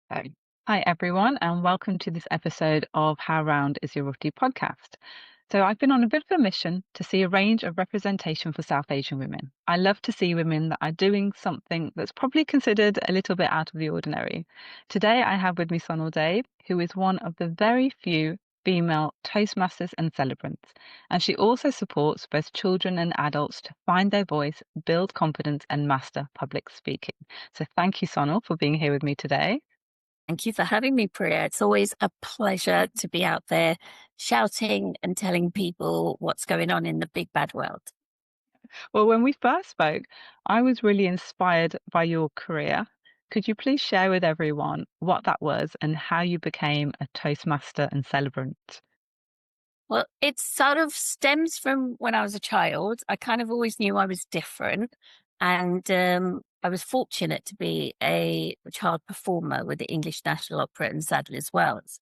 Okay. Hi, everyone, and welcome to this episode of How Round is Your Rooty podcast. So, I've been on a bit of a mission to see a range of representation for South Asian women. I love to see women that are doing something that's probably considered a little bit out of the ordinary. Today, I have with me Sonal Dave, who is one of the very few female Toastmasters and celebrants. And she also supports both children and adults to find their voice, build confidence, and master public speaking. So, thank you, Sonal, for being here with me today. Thank you for having me, Priya. It's always a pleasure to be out there shouting and telling people what's going on in the big bad world. Well, when we first spoke, I was really inspired by your career. Could you please share with everyone what that was and how you became a Toastmaster and celebrant? Well, it sort of stems from when I was a child. I kind of always knew I was different. And I was fortunate to be a child performer with the English National Opera and Sadler's Wells.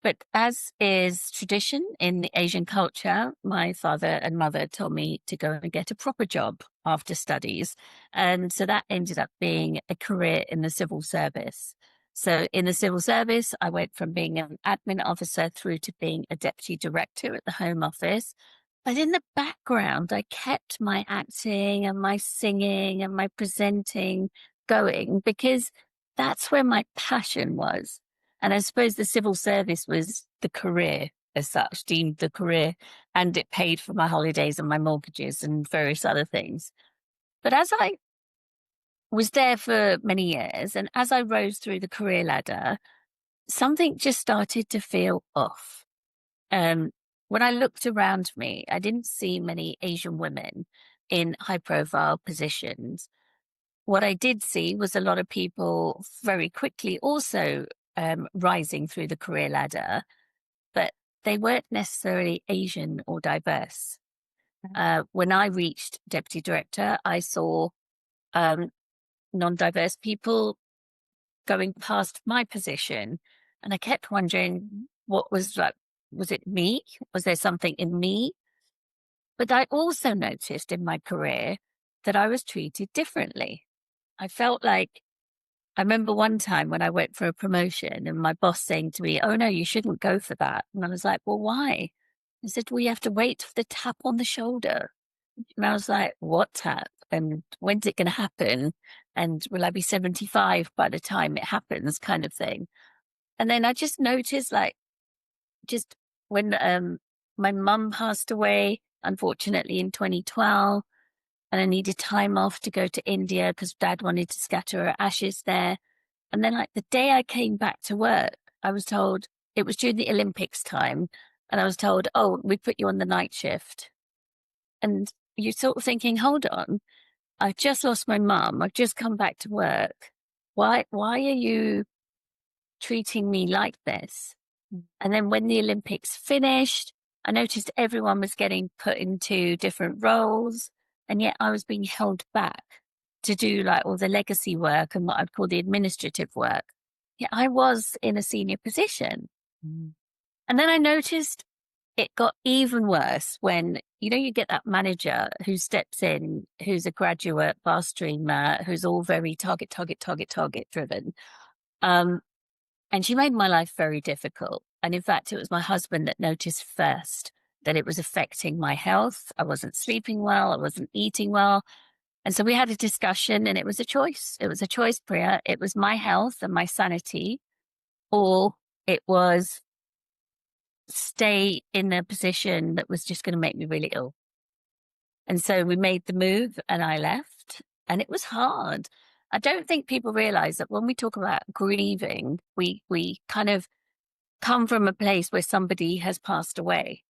But as is tradition in the Asian culture, my father and mother told me to go and get a proper job after studies. And so that ended up being a career in the civil service. So in the civil service, I went from being an admin officer through to being a deputy director at the Home Office. But in the background, I kept my acting and my singing and my presenting going because that's where my passion was. And I suppose the civil service was the career as such, deemed the career, and it paid for my holidays and my mortgages and various other things. But as I was there for many years and as I rose through the career ladder, something just started to feel off. Um, when I looked around me, I didn't see many Asian women in high profile positions. What I did see was a lot of people very quickly also rising through the career ladder, but they weren't necessarily Asian or diverse. When I reached deputy director, I saw um, non diverse people going past my position. And I kept wondering what was like, was it me? Was there something in me? But I also noticed in my career that I was treated differently. I felt like I remember one time when I went for a promotion and my boss saying to me, "Oh, no, you shouldn't go for that." And I was like, "Well, why?" He said, "Well, you have to wait for the tap on the shoulder." And I was like, "What tap? And when's it going to happen? And will I be 75 by the time it happens?" kind of thing. And then I just noticed, like, just when my mum passed away, unfortunately, in 2012, and I needed time off to go to India because dad wanted to scatter her ashes there. And then, like, the day I came back to work, I was told it was during the Olympics time. And I was told, "Oh, we put you on the night shift." And you're sort of thinking, hold on, I've just lost my mum. I've just come back to work. Why are you treating me like this? And then when the Olympics finished, I noticed everyone was getting put into different roles. And yet I was being held back to do like all the legacy work and what I'd call the administrative work. Yeah, I was in a senior position. Mm. And then I noticed it got even worse when, you get that manager who steps in, who's a graduate bar streamer, who's all very target driven. Um, and she made my life very difficult. And in fact, it was my husband that noticed first that it was affecting my health. I wasn't sleeping well. I wasn't eating well. And so we had a discussion and it was a choice. It was a choice, Priya. It was my health and my sanity, or it was stay in a position that was just going to make me really ill. And so we made the move and I left and it was hard. I don't think people realize that when we talk about grieving, we kind of come from a place where somebody has passed away.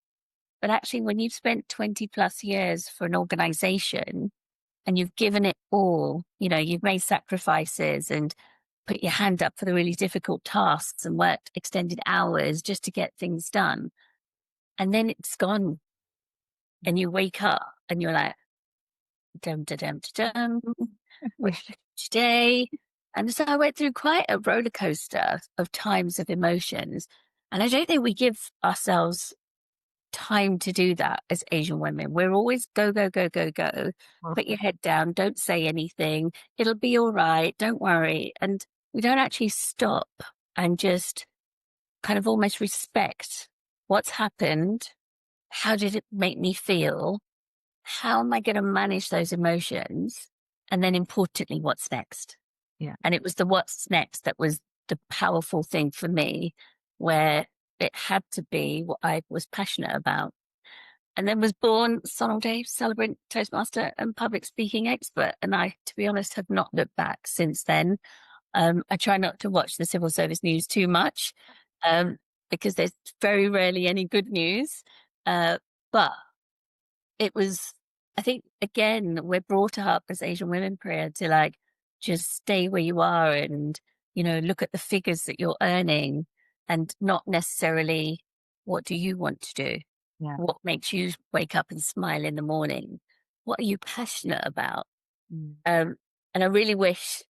But actually, when you've spent 20 plus years for an organization and you've given it all, you've made sacrifices and put your hand up for the really difficult tasks and worked extended hours just to get things done. And then it's gone and you wake up and you're like, dum, da, dum, da, dum, what's today? And so I went through quite a roller coaster of times of emotions. And I don't think we give ourselves time to do that as Asian women. We're always go, go, go, go, go. Put your head down. Don't say anything. It'll be all right. Don't worry. And we don't actually stop and just kind of almost respect what's happened. How did it make me feel? How am I going to manage those emotions? And then importantly, what's next? Yeah. And it was the what's next that was the powerful thing for me, where it had to be what I was passionate about. And then was born Sonal Dave, celebrant, Toastmaster, and public speaking expert. And I, to be honest, have not looked back since then. I try not to watch the civil service news too much, um, because there's very rarely any good news. But it was, I think, again, we're brought up as Asian women, Priya, to like just stay where you are and, look at the figures that you're earning and not necessarily what do you want to do? Yeah. What makes you wake up and smile in the morning? What are you passionate about? Mm. And I really wish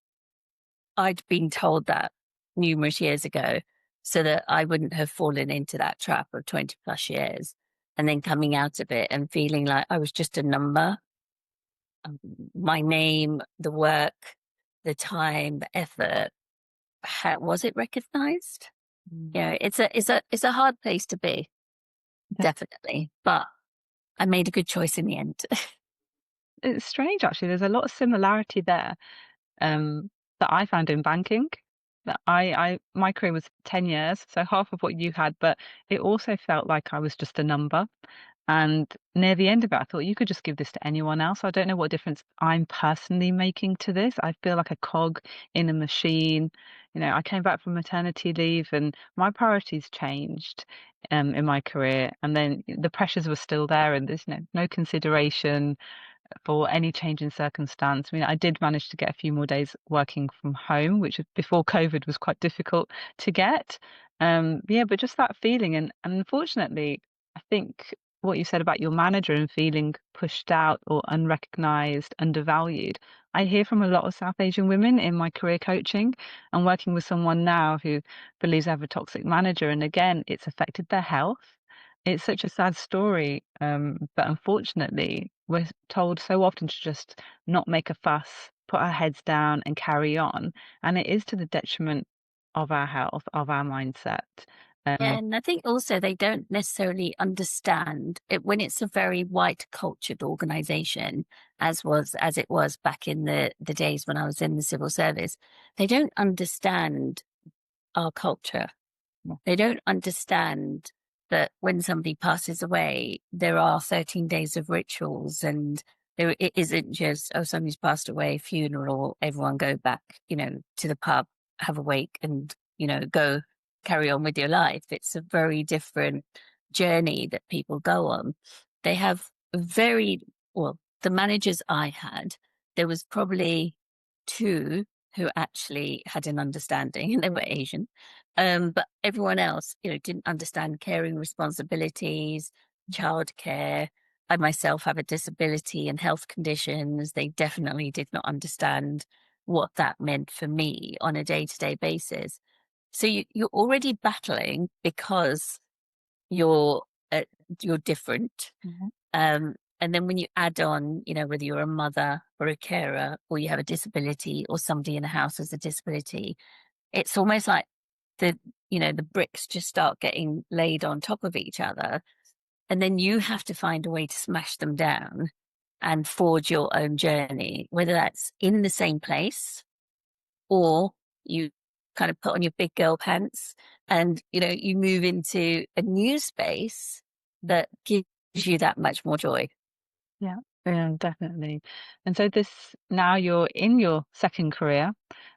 I'd been told that numerous years ago so that I wouldn't have fallen into that trap of 20 plus years and then coming out of it and feeling like I was just a number. Um, my name, the work, the time, the effort, was it recognized? Mm. It's a hard place to be, Yeah. definitely. But I made a good choice in the end. It's strange, actually. There's a lot of similarity there, that I found in banking. That my career was 10 years, so half of what you had, but it also felt like I was just a number. And near the end of it, I thought you could just give this to anyone else. I don't know what difference I'm personally making to this. I feel like a cog in a machine. I came back from maternity leave and my priorities changed in my career. And then the pressures were still there and there's no consideration for any change in circumstance. I mean, I did manage to get a few more days working from home, which before COVID was quite difficult to get. Yeah, but just that feeling, and unfortunately, I think what you said about your manager and feeling pushed out or unrecognized, undervalued. I hear from a lot of South Asian women in my career coaching. I'm working with someone now who believes they have a toxic manager, and again, it's affected their health. It's such a sad story, but unfortunately, we're told so often to just not make a fuss, put our heads down, and carry on. And it is to the detriment of our health, of our mindset. Yeah, Um, and I think also they don't necessarily understand it when it's a very white cultured organization, as it was back in the days when I was in the civil service. They don't understand our culture. yeah, They don't understand that when somebody passes away, there are 13 days of rituals and it isn't just, oh, somebody's passed away, funeral, everyone go back, to the pub, have a wake and, go carry on with your life. It's a very different journey that people go on. They have very, well, the managers I had, there was probably two who actually had an understanding and they were Asian. But everyone else, didn't understand caring responsibilities, childcare. I myself have a disability and health conditions. They definitely did not understand what that meant for me on a day-to-day basis. So you're already battling because you're uh, you're different. mhm, And then when you add on, whether you're a mother or a carer or you have a disability or somebody in the house has a disability, it's almost like the the bricks just start getting laid on top of each other. And then you have to find a way to smash them down and forge your own journey, whether that's in the same place or you kind of put on your big girl pants and you move into a new space that gives you that much more joy. yeah, yeah, definitely. And so this now you're in your second career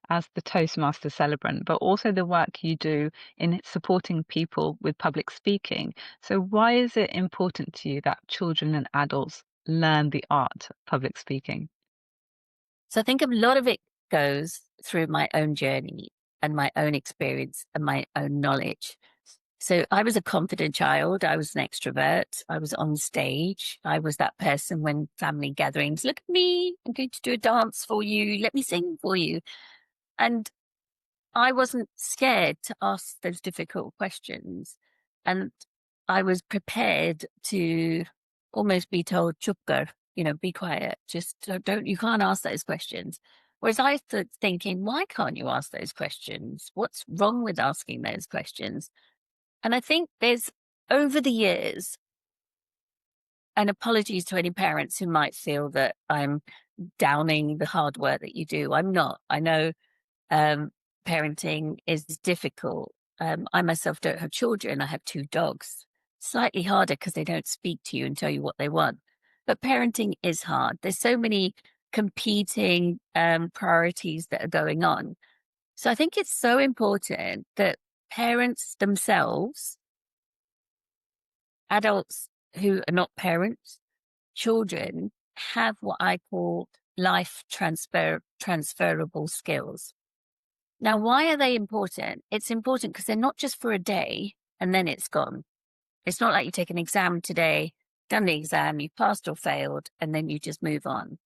as the Toastmaster celebrant, but also the work you do in supporting people with public speaking. So why is it important to you that children and adults learn the art of public speaking? So I think a lot of it goes through my own journey and my own experience and my own knowledge. So I was a confident child. I was an extrovert. I was on stage. I was that person when family gatherings, look at me, I'm going to do a dance for you. Let me sing for you. And I wasn't scared to ask those difficult questions. And I was prepared to almost be told, chup kar, be quiet. Just don't, you can't ask those questions. Whereas I thought thinking, why can't you ask those questions? What's wrong with asking those questions? And I think there's over the years, and apologies to any parents who might feel that I'm downing the hard work that you do. I'm not. I know um, parenting is difficult. I myself don't have children. I have two dogs. Slightly harder because they don't speak to you and tell you what they want. But parenting is hard. There's so many competing priorities that are going on. So I think it's so important that parents themselves, adults who are not parents, children have what I call transferable skills. Now, why are they important? It's important because they're not just for a day and then it's gone. It's not like you take an exam today, done the exam, you passed or failed, and then you just move on.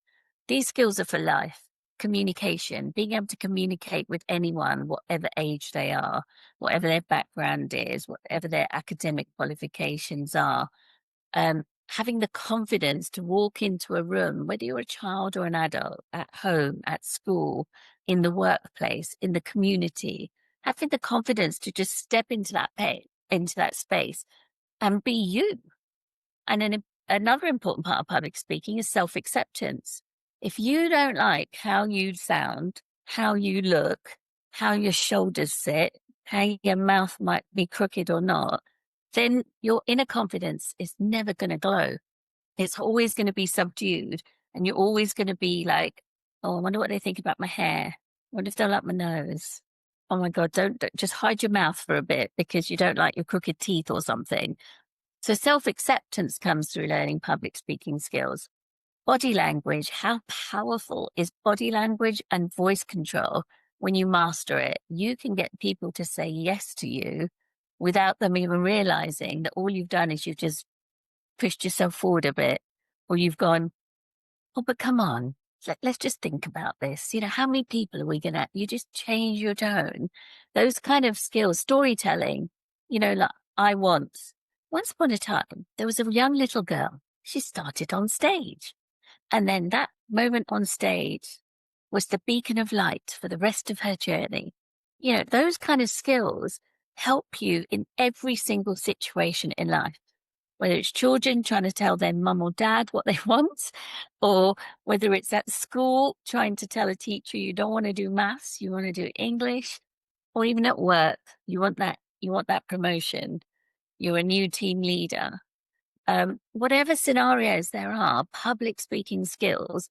These skills are for life. Communication, being able to communicate with anyone, whatever age they are, whatever their background is, whatever their academic qualifications are, having the confidence to walk into a room, whether you're a child or an adult, at home, at school, in the workplace, in the community, having the confidence to just step into into that space and be you. And another important part of public speaking is self-acceptance. If you don't like how you sound, how you look, how your shoulders sit, how your mouth might be crooked or not, then your inner confidence is never going to glow. It's always going to be subdued. And you're always going to be like, oh, I wonder what they think about my hair. I wonder if they'll like my nose. Oh my God, don't just hide your mouth for a bit because you don't like your crooked teeth or something. So self-acceptance comes through learning public speaking skills. Body language, how powerful is body language and voice control when you master it? You can get people to say yes to you without them even realizing that all you've done is you've just pushed yourself forward a bit, or you've gone, oh, but come on, let's just think about this. You know, how many people are we going to, you just change your tone. Those kind of skills, storytelling, like once upon a time, there was a young little girl. She started on stage. And then that moment on stage was the beacon of light for the rest of her journey. Those kind of skills help you in every single situation in life, whether it's children trying to tell their mum or dad what they want, or whether it's at school trying to tell a teacher you don't want to do maths, you want to do English, or even at work, you want that promotion, you're a new team leader. Whatever scenarios there are, public speaking skills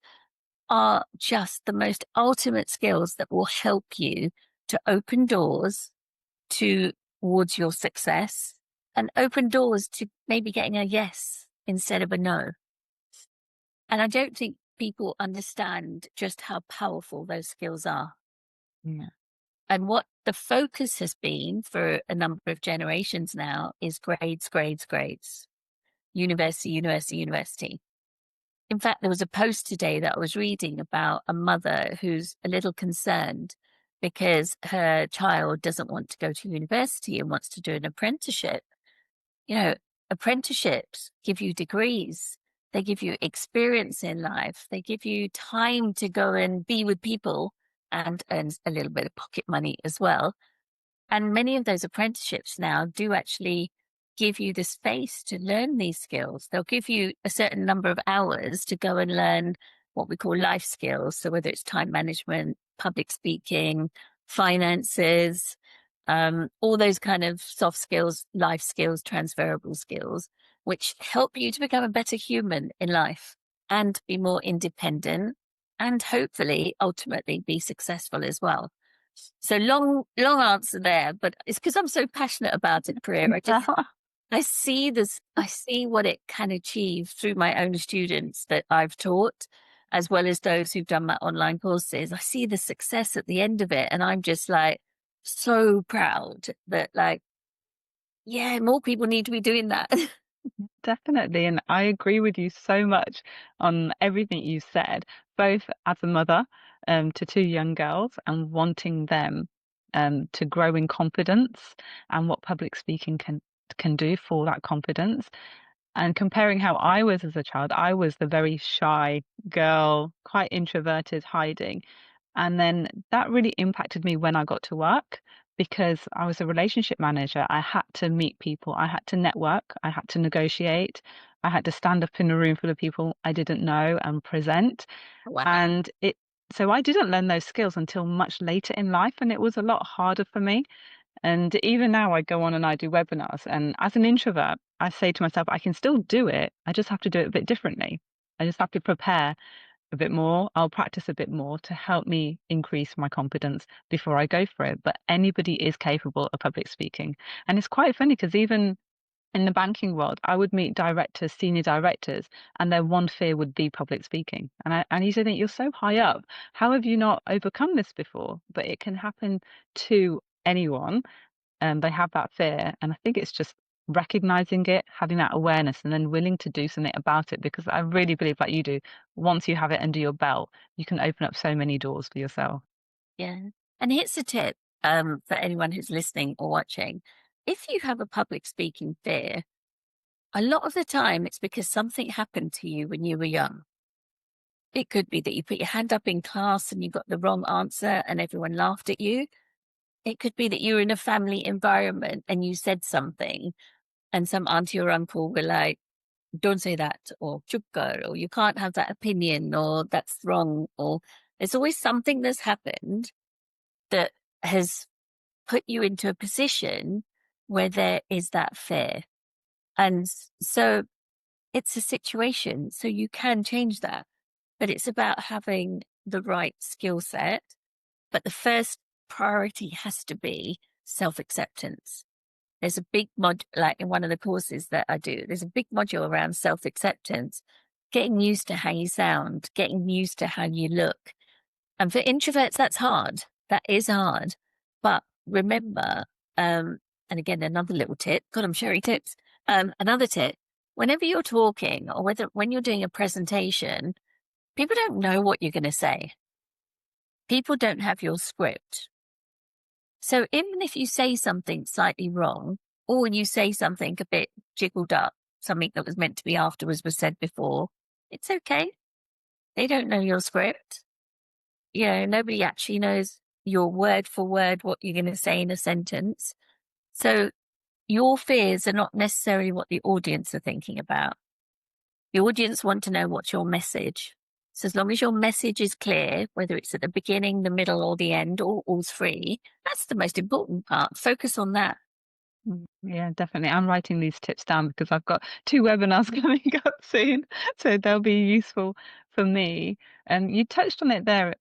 are just the most ultimate skills that will help you to open doors towards your success and open doors to maybe getting a yes instead of a no. And I don't think people understand just how powerful those skills are. Yeah. And what the focus has been for a number of generations now is grades, grades, grades, university, university, university. In fact, there was a post today that I was reading about a mother who's a little concerned because her child doesn't want to go to university and wants to do an apprenticeship. You know, apprenticeships give you degrees. They give you experience in life. They give you time to go and be with people and earn a little bit of pocket money as well. And many of those apprenticeships now do actually give you the space to learn these skills. They'll give you a certain number of hours to go and learn what we call life skills. So whether it's time management, public speaking, finances, all those kind of soft skills, life skills, transferable skills, which help you to become a better human in life and be more independent and hopefully ultimately be successful as well. So long answer there, but it's because I'm so passionate about it, career. I see this, I see what it can achieve through my own students that I've taught, as well as those who've done my online courses. I see the success at the end of it. And I'm just like so proud that yeah, more people need to be doing that. Definitely. And I agree with you so much on everything you said, both as a mother to two young girls and wanting them to grow in confidence and what public speaking can do for that confidence. And comparing how I was as a child, I was the very shy girl, quite introverted, hiding. And then that really impacted me when I got to work because I was a relationship manager. I had to meet people, I had to network, I had to negotiate, I had to stand up in a room full of people I didn't know and present. Wow. And so I didn't learn those skills until much later in life, and it was a lot harder for me. And even now, I go on and I do webinars. And as an introvert, I say to myself, I can still do it. I just have to do it a bit differently. I just have to prepare a bit more. I'll practice a bit more to help me increase my confidence before I go for it. But anybody is capable of public speaking. And it's quite funny because even in the banking world, I would meet directors, senior directors, and their one fear would be public speaking. And I used to think, you're so high up. How have you not overcome this before? But it can happen to anyone, and they have that fear. And I think it's just recognizing it, having that awareness, and then willing to do something about it. Because I really believe, like you do, once you have it under your belt, you can open up so many doors for yourself. Yeah. And here's a tip for anyone who's listening or watching. If you have a public speaking fear, a lot of the time it's because something happened to you when you were young. It could be that you put your hand up in class and you got the wrong answer and everyone laughed at you. It could be that you were in a family environment and you said something and some auntie or uncle were like, don't say that, or chukka, or you can't have that opinion, or that's wrong, or there's always something that's happened that has put you into a position where there is that fear. And so it's a situation. So you can change that, but it's about having the right skill set. But the first priority has to be self acceptance. There's a big mod, like in one of the courses that I do, there's a big module around self acceptance, getting used to how you sound, getting used to how you look. And for introverts, that's hard. That is hard. But remember, and again, another little tip, God, I'm sharing tips. Another tip, whenever you're talking or when you're doing a presentation, people don't know what you're going to say. People don't have your script. So even if you say something slightly wrong, or you say something a bit jiggled up, something that was meant to be afterwards was said before, it's okay. They don't know your script. You know, nobody actually knows your word for word what you're going to say in a sentence. So your fears are not necessarily what the audience are thinking about. The audience want to know what's your message. So as long as your message is clear, whether it's at the beginning, the middle, or the end, or all three, that's the most important part. Focus on that. Yeah, definitely. I'm writing these tips down because I've got two webinars coming up soon, so they'll be useful for me. And you touched on it there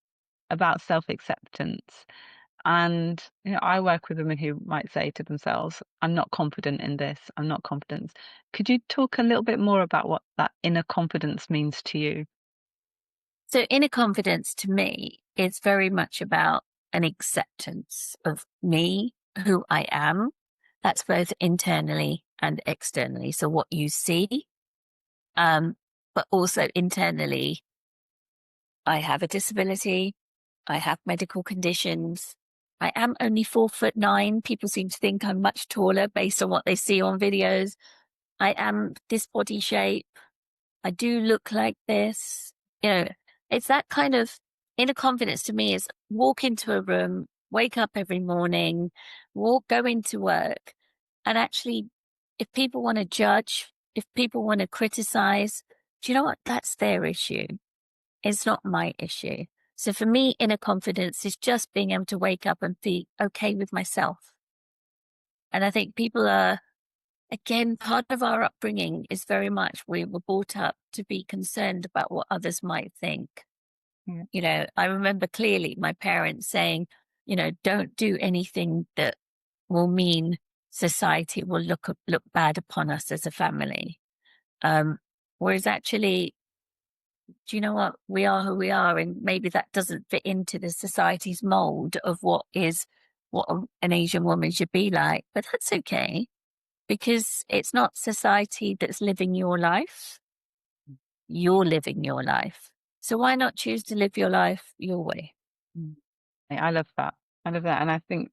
about self-acceptance. And I work with women who might say to themselves, I'm not confident in this, I'm not confident. Could you talk a little bit more about what that inner confidence means to you? So inner confidence to me is very much about an acceptance of me, who I am. That's both internally and externally. So what you see, but also internally, I have a disability. I have medical conditions. I am only 4'9". People seem to think I'm much taller based on what they see on videos. I am this body shape. I do look like this. You know, it's that kind of inner confidence to me is walk into a room, wake up every morning, go into work. And actually, if people want to judge, if people want to criticize, do you know what? That's their issue. It's not my issue. So for me, inner confidence is just being able to wake up and be okay with myself. And I think people are, again, part of our upbringing is very much we were brought up to be concerned about what others might think. Yeah. You know, I remember clearly my parents saying, you know, don't do anything that will mean society will look bad upon us as a family. Um, Whereas actually, do you know what? We are who we are, and maybe that doesn't fit into the society's mold of what an Asian woman should be like. But that's okay because it's not society that's living your life. You're living your life. So why not choose to live your life your way? Mm. I love that. I love that. And I think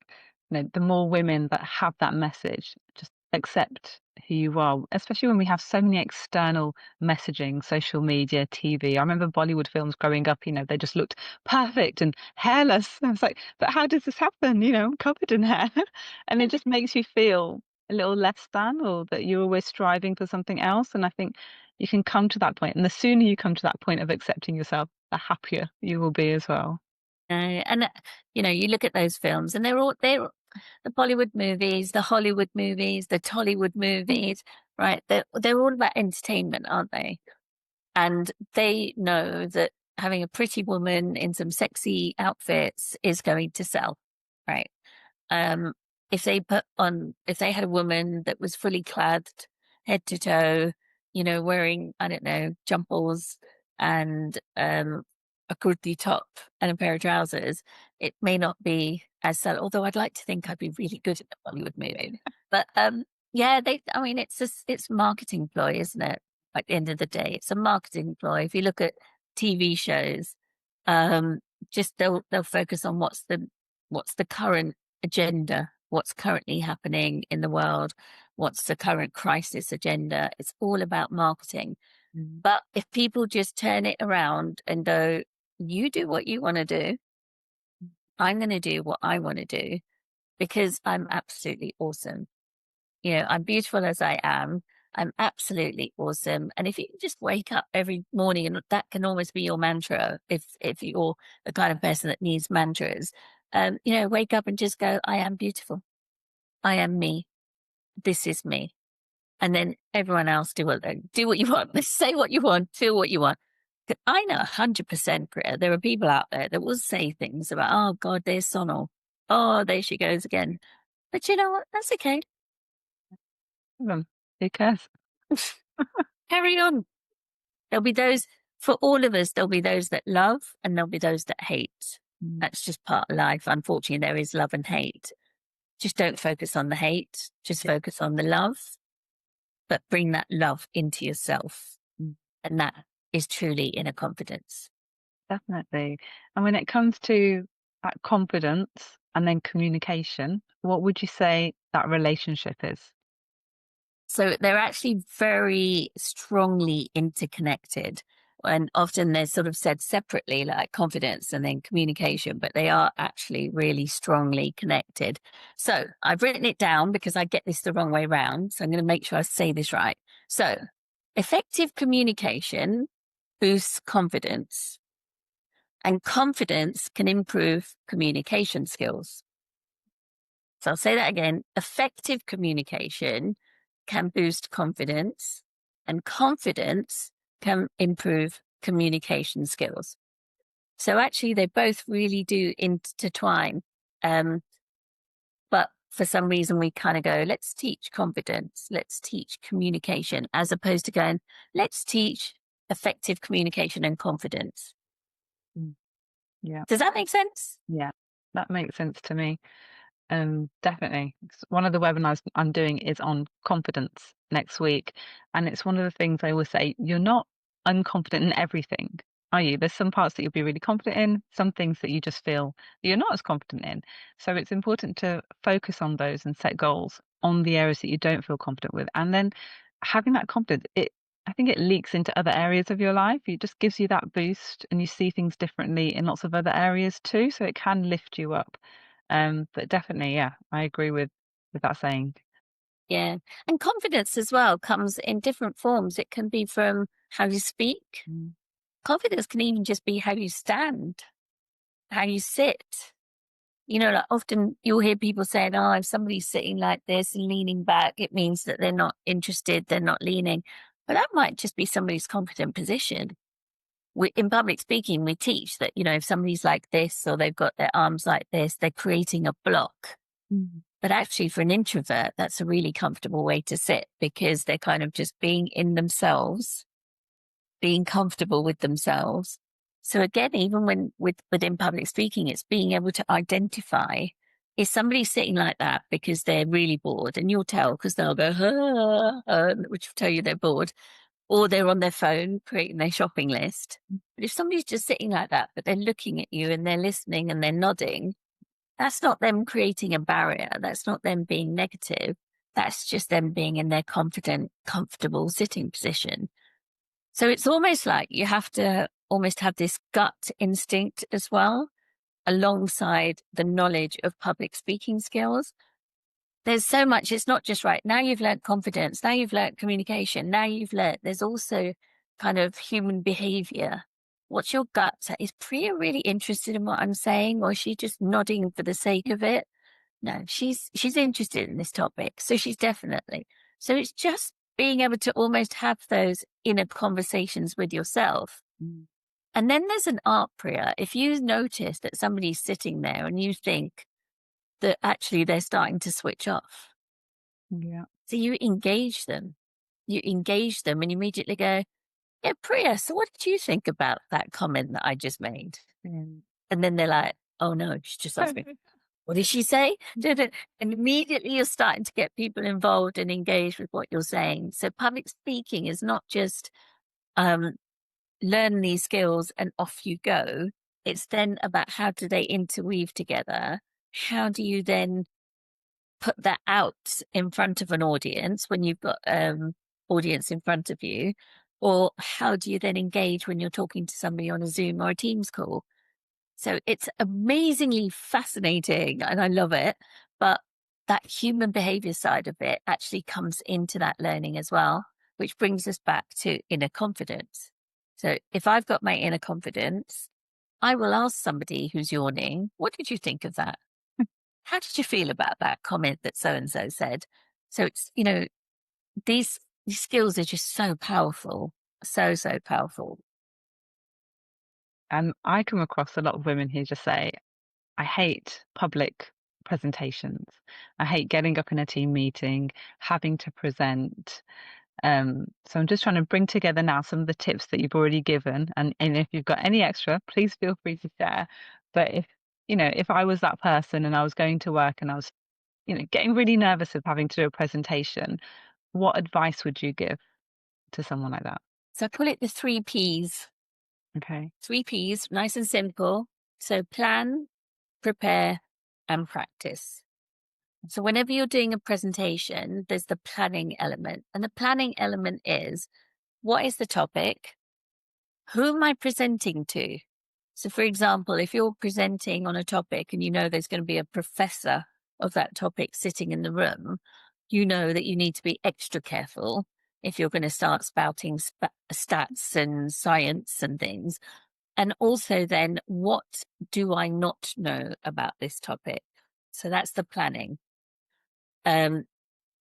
the more women that have that message, just accept who you are, especially when we have so many external messaging, social media, TV. I remember Bollywood films growing up, they just looked perfect and hairless. I was like, but how does this happen? I'm covered in hair. And it just makes you feel a little less than, or that you're always striving for something else. And I think you can come to that point, and the sooner you come to that point of accepting yourself, the happier you will be as well. And you look at those films, and they're the Bollywood movies, the Hollywood movies, the Tollywood movies, right? They're all about entertainment, aren't they? And they know that having a pretty woman in some sexy outfits is going to sell, right? Um, if they had a woman that was fully clad head to toe, wearing, I don't know, jumpers and a kurti top and a pair of trousers, it may not be as subtle. Although I'd like to think I'd be really good at the Bollywood movie. But yeah, I mean, it's a marketing ploy, isn't it? At the end of the day, it's a marketing ploy. If you look at TV shows, um, just they'll focus on what's the current agenda, what's currently happening in the world, what's the current crisis agenda. It's all about marketing. But if people just turn it around and go, you do what you want to do, I'm going to do what I want to do because I'm absolutely awesome. I'm beautiful as I am. I'm absolutely awesome. And if you can just wake up every morning, and that can almost be your mantra, if you're the kind of person that needs mantras, wake up and just go, I am beautiful. I am me. This is me. And then everyone else do what you want. Say what you want, feel what you want. 'Cause I know 100%, Greta, there are people out there that will say things about, oh God, there's Sonal. Oh, there she goes again. But you know what? That's okay. Who cares? Carry on. There'll be those, for all of us, there'll be those that love and there'll be those that hate. That's just part of life. Unfortunately, there is love and hate. Just don't focus on the hate. Just focus on the love, but bring that love into yourself. And that is truly inner confidence. Definitely. And when it comes to that confidence and then communication, what would you say that relationship is? So they're actually very strongly interconnected. And often they're sort of said separately, like confidence and then communication, but they are actually really strongly connected. So I've written it down because I get this the wrong way round. So I'm going to make sure I say this right. So effective communication boosts confidence, and confidence can improve communication skills. So I'll say that again. Effective communication can boost confidence, and confidence can improve communication skills. So actually, they both really do intertwine. But for some reason, we kind of go, let's teach confidence, let's teach communication, as opposed to going, let's teach effective communication and confidence. Mm. Yeah, Does that make sense? yeah, that makes sense to me. Definitely. One of the webinars I'm doing is on confidence next week. And it's one of the things I always say, you're not unconfident in everything, are you? There's some parts that you'll be really confident in, some things that you just feel that you're not as confident in. So it's important to focus on those and set goals on the areas that you don't feel confident with. And then having that confidence, I think it leaks into other areas of your life. It just gives you that boost and you see things differently in lots of other areas too. So it can lift you up. But definitely, yeah, I agree with that saying. Yeah. And confidence as well comes in different forms. It can be from how you speak. Confidence can even just be how you stand, how you sit. Like often you'll hear people saying, oh, if somebody's sitting like this and leaning back, it means that they're not interested, they're not leaning. But that might just be somebody's confident position. In public speaking, we teach that, if somebody's like this or they've got their arms like this, they're creating a block. But actually, for an introvert, that's a really comfortable way to sit because they're kind of just being in themselves, being comfortable with themselves. So again, even within public speaking, it's being able to identify, is somebody sitting like that because they're really bored, and you'll tell because they'll go, which will tell you they're bored, or they're on their phone creating their shopping list. But if somebody's just sitting like that, but they're looking at you and they're listening and they're nodding, that's not them creating a barrier. That's not them being negative. That's just them being in their confident, comfortable sitting position. So it's almost like you have to almost have this gut instinct as well, alongside the knowledge of public speaking skills. There's so much, it's not just right. Now you've learned confidence, now you've learned communication, now you've learned there's also kind of human behavior. What's your gut say? Is Priya really interested in what I'm saying, or is she just nodding for the sake of it? No, she's interested in this topic. So she's definitely. So it's just being able to almost have those inner conversations with yourself. Mm. And then there's an art, Priya. If you notice that somebody's sitting there and you think that actually they're starting to switch off, Yeah. so you engage them. You engage them and you immediately go, yeah, Priya, so what did you think about that comment that I just made? Mm. And then they're like, oh no, she just asked me, what did she say? And immediately you're starting to get people involved and engaged with what you're saying. So public speaking is not just um, learn these skills and off you go. It's then about how do they interweave together? How do you then put that out in front of an audience when you've got audience in front of you? Or how do you then engage when you're talking to somebody on a Zoom or a Teams call? So it's amazingly fascinating and I love it. But that human behavior side of it actually comes into that learning as well, which brings us back to inner confidence. So if I've got my inner confidence, I will ask somebody who's yawning, what did you think of that? How did you feel about that comment that so and so said? So it's, these skills are just so powerful, so, so powerful. And I come across a lot of women who just say, I hate public presentations. I hate getting up in a team meeting, having to present. So I'm just trying to bring together now some of the tips that you've already given. And if you've got any extra, please feel free to share. But if I was that person and I was going to work and I was, getting really nervous of having to do a presentation, what advice would you give to someone like that? So I call it the 3 Ps. Okay. 3 Ps, nice and simple. So plan, prepare, and practice. So whenever you're doing a presentation, there's the planning element. And the planning element is, what is the topic? Who am I presenting to? So for example, if you're presenting on a topic and you know there's going to be a professor of that topic sitting in the room, you know that you need to be extra careful if you're going to start spouting stats and science and things. And also then, what do I not know about this topic? So that's the planning. Um,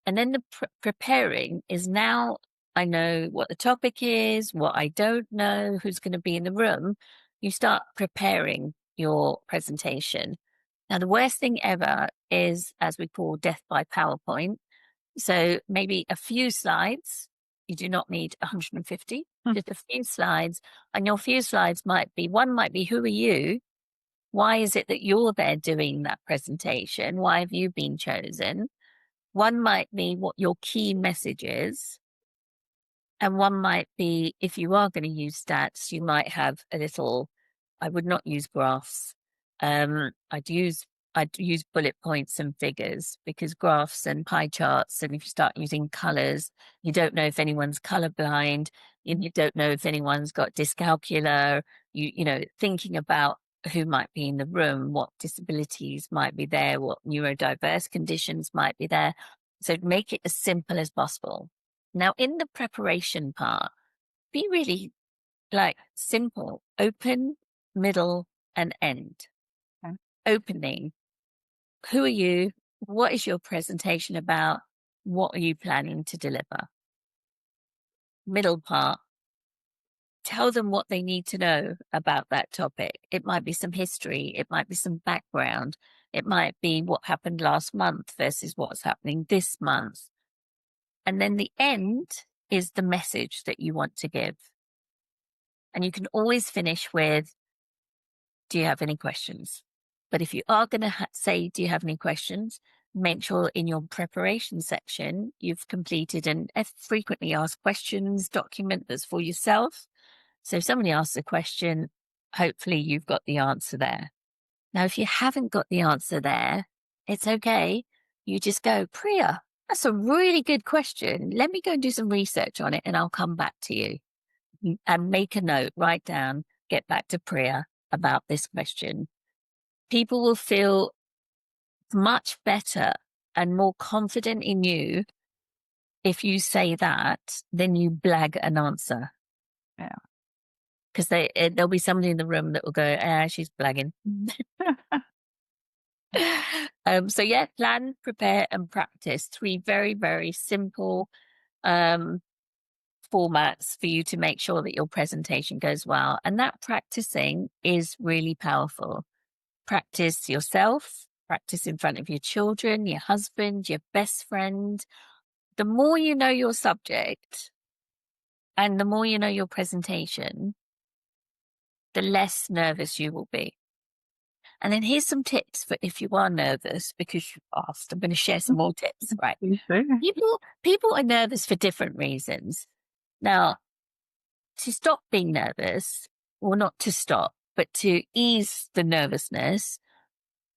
and then the preparing is, now I know what the topic is, what I don't know, who's going to be in the room. You start preparing your presentation. Now, the worst thing ever is, as we call, death by PowerPoint. So maybe a few slides. You do not need 150, Hmm. just a few slides. And your few slides might be, one might be, who are you? Why is it that you're there doing that presentation? Why have you been chosen? One might be what your key message is. And one might be, if you are going to use stats, you might have a little, I would not use graphs. I'd use bullet points and figures, because graphs and pie charts, and if you start using colors, you don't know if anyone's colorblind, you don't know if anyone's got dyscalculia, thinking about who might be in the room, what disabilities might be there, what neurodiverse conditions might be there. So make it as simple as possible. Now, in the preparation part, be really simple, open, middle, and end. Okay. Opening, who are you? What is your presentation about? What are you planning to deliver? Middle part, tell them what they need to know about that topic. It might be some history, it might be some background, it might be what happened last month versus what's happening this month. And then the end is the message that you want to give. And you can always finish with, do you have any questions? But if you are going to say, do you have any questions? Make sure in your preparation section, you've completed an frequently asked questions document that's for yourself. So if somebody asks a question, hopefully you've got the answer there. Now, if you haven't got the answer there, it's okay. You just go, Priya, That's a really good question. Let me go and do some research on it and I'll come back to you. And make a note, write down, get back to Priya about this question. People will feel much better and more confident in you if you say that than you blag an answer. Yeah. Because there'll be somebody in the room that will go, she's blagging. So yeah, plan, prepare, and practice. 3 very, very simple formats for you to make sure that your presentation goes well. And that practicing is really powerful. Practice yourself, practice in front of your children, your husband, your best friend. The more you know your subject and the more you know your presentation, the less nervous you will be. And then here's some tips for if you are nervous, because you asked. I'm going to share some more tips, right? Please do. People are nervous for different reasons. Now, to stop being nervous, or not to stop, but to ease the nervousness,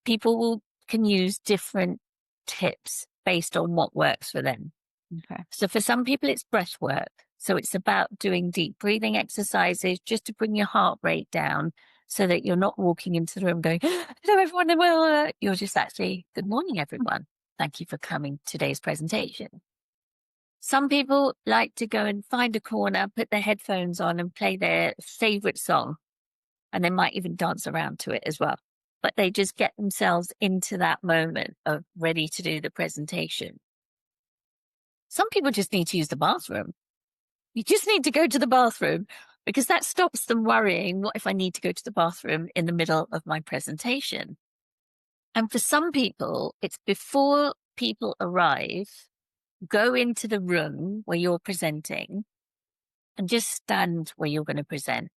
can use different tips based on what works for them. Okay. So for some people, it's breath work. So it's about doing deep breathing exercises just to bring your heart rate down so that you're not walking into the room going, hello, everyone. Well, you're just actually, good morning, everyone. Thank you for coming to today's presentation. Some people like to go and find a corner, put their headphones on and play their favorite song. And they might even dance around to it as well. But they just get themselves into that moment of ready to do the presentation. Some people just need to use the bathroom. You just need to go to the bathroom because that stops them worrying, what if I need to go to the bathroom in the middle of my presentation? And for some people, it's before people arrive, go into the room where you're presenting and just stand where you're going to present.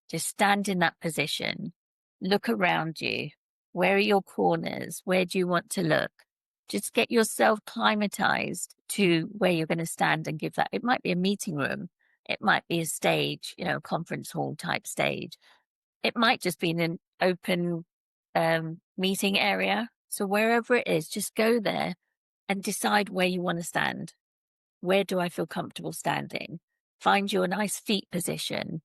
Just stand in that position, look around you. Where are your corners? Where do you want to look? Just get yourself climatized to where you're going to stand and give that. It might be a meeting room. It might be a stage, a conference hall type stage. It might just be in an open meeting area. So wherever it is, just go there and decide where you want to stand. Where do I feel comfortable standing? Find your nice feet position.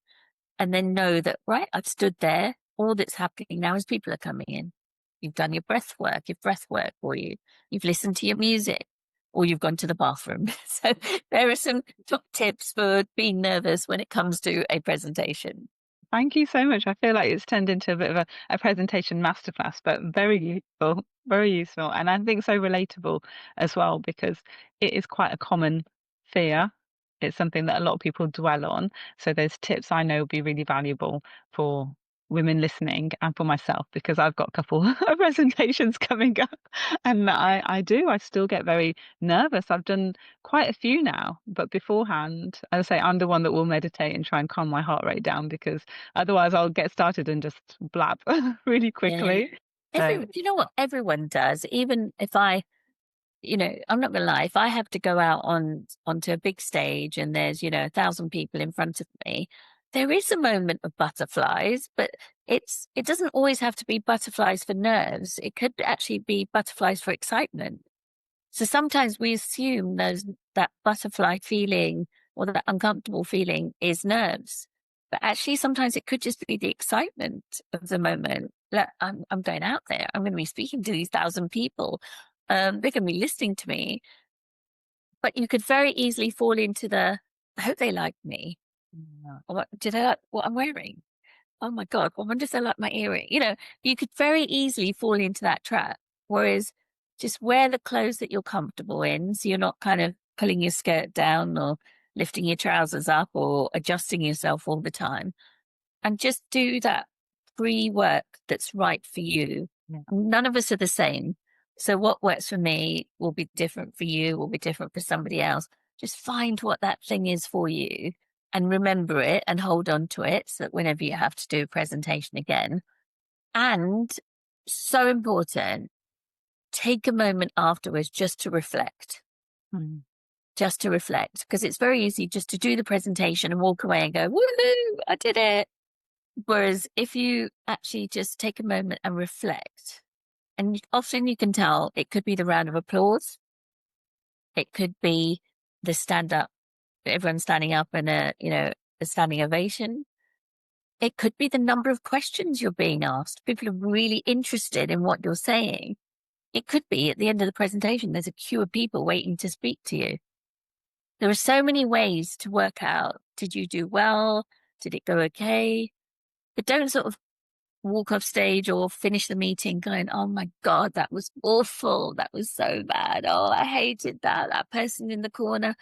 And then know that, right, I've stood there. All that's happening now is people are coming in. You've done your breath work for you. You've listened to your music or you've gone to the bathroom. So there are some top tips for being nervous when it comes to a presentation. Thank you so much. I feel like it's turned into a bit of a presentation masterclass, but very useful, very useful. And I think so relatable as well, because it is quite a common fear. It's something that a lot of people dwell on. So those tips I know will be really valuable for women listening and for myself, because I've got a couple of presentations coming up and I still get very nervous. I've done quite a few now, but beforehand, as I say, I'm the one that will meditate and try and calm my heart rate down, because otherwise I'll get started and just blab really Yeah. quickly. So You know what everyone does, even if I'm not gonna lie, if I have to go out onto a big stage and there's, 1,000 people in front of me, there is a moment of butterflies, but it doesn't always have to be butterflies for nerves. It could actually be butterflies for excitement. So sometimes we assume that butterfly feeling or that uncomfortable feeling is nerves. But actually sometimes it could just be the excitement of the moment. Like, I'm going out there. I'm going to be speaking to these 1,000 people. They're going to be listening to me. But you could very easily fall into I hope they like me. Or do they like what I'm wearing? Oh my God, I wonder if they like my earring. You could very easily fall into that trap. Whereas just wear the clothes that you're comfortable in. So you're not kind of pulling your skirt down or lifting your trousers up or adjusting yourself all the time. And just do that free work that's right for you. yeah. None of us are the same. So what works for me will be different for you, will be different for somebody else. Just find what that thing is for you and remember it and hold on to it so that whenever you have to do a presentation again. And so important, take a moment afterwards just to reflect. Mm. Just to reflect, because it's very easy just to do the presentation and walk away and go, woohoo, I did it. Whereas if you actually just take a moment and reflect, and often you can tell it could be the round of applause, It could be the stand up, everyone standing up and a standing ovation. It could be the number of questions you're being asked. People are really interested in what you're saying. It could be at the end of the presentation, there's a queue of people waiting to speak to you. There are so many ways to work out, did you do well? Did it go okay? But don't sort of walk off stage or finish the meeting going, oh my God, that was awful. That was so bad. Oh, I hated that. That person in the corner.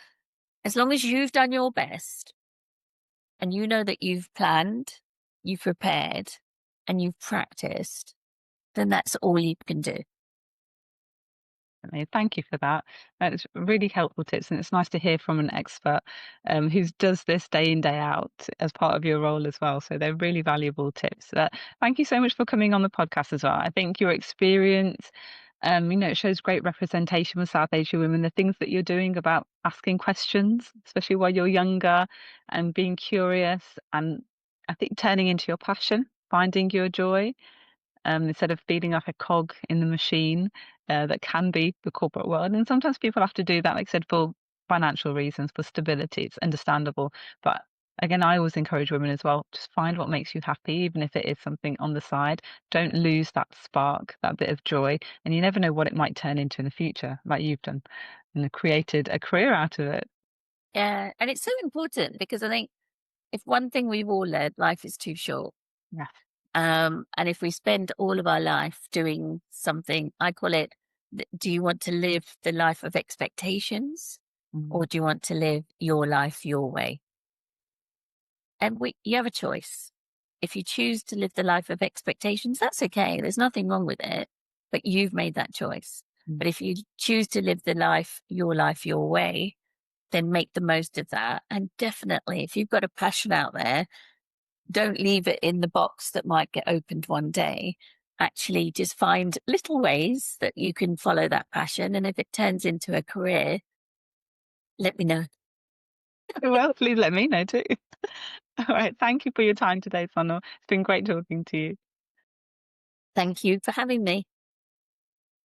As long as you've done your best and you know that you've planned, you've prepared, and you've practiced, then that's all you can do. Definitely. Thank you for that. It's really helpful tips, and it's nice to hear from an expert who does this day in, day out as part of your role as well. So they're really valuable tips. Thank you so much for coming on the podcast as well. I think your experience, it shows great representation with South Asian women. The things that you're doing about asking questions, especially while you're younger, and being curious, and I think turning into your passion, finding your joy instead of feeling like a cog in the machine that can be the corporate world. And sometimes people have to do that, like I said, for financial reasons, for stability. It's understandable. But again, I always encourage women as well, just find what makes you happy, even if it is something on the side. Don't lose that spark, that bit of joy. And you never know what it might turn into in the future, like you've done, and created a career out of it. Yeah. And it's so important because I think if one thing we've all learned, life is too short. Yeah. And if we spend all of our life doing something, I call it, do you want to live the life of expectations Mm. or do you want to live your life your way? And you have a choice. If you choose to live the life of expectations, that's okay. There's nothing wrong with it, but you've made that choice. Mm. But if you choose to live the life your way, then make the most of that. And definitely, if you've got a passion out there, don't leave it in the box that might get opened one day. Actually, just find little ways that you can follow that passion. And if it turns into a career, let me know. Well, please let me know too. All right. Thank you for your time today, Sonal. It's been great talking to you. Thank you for having me.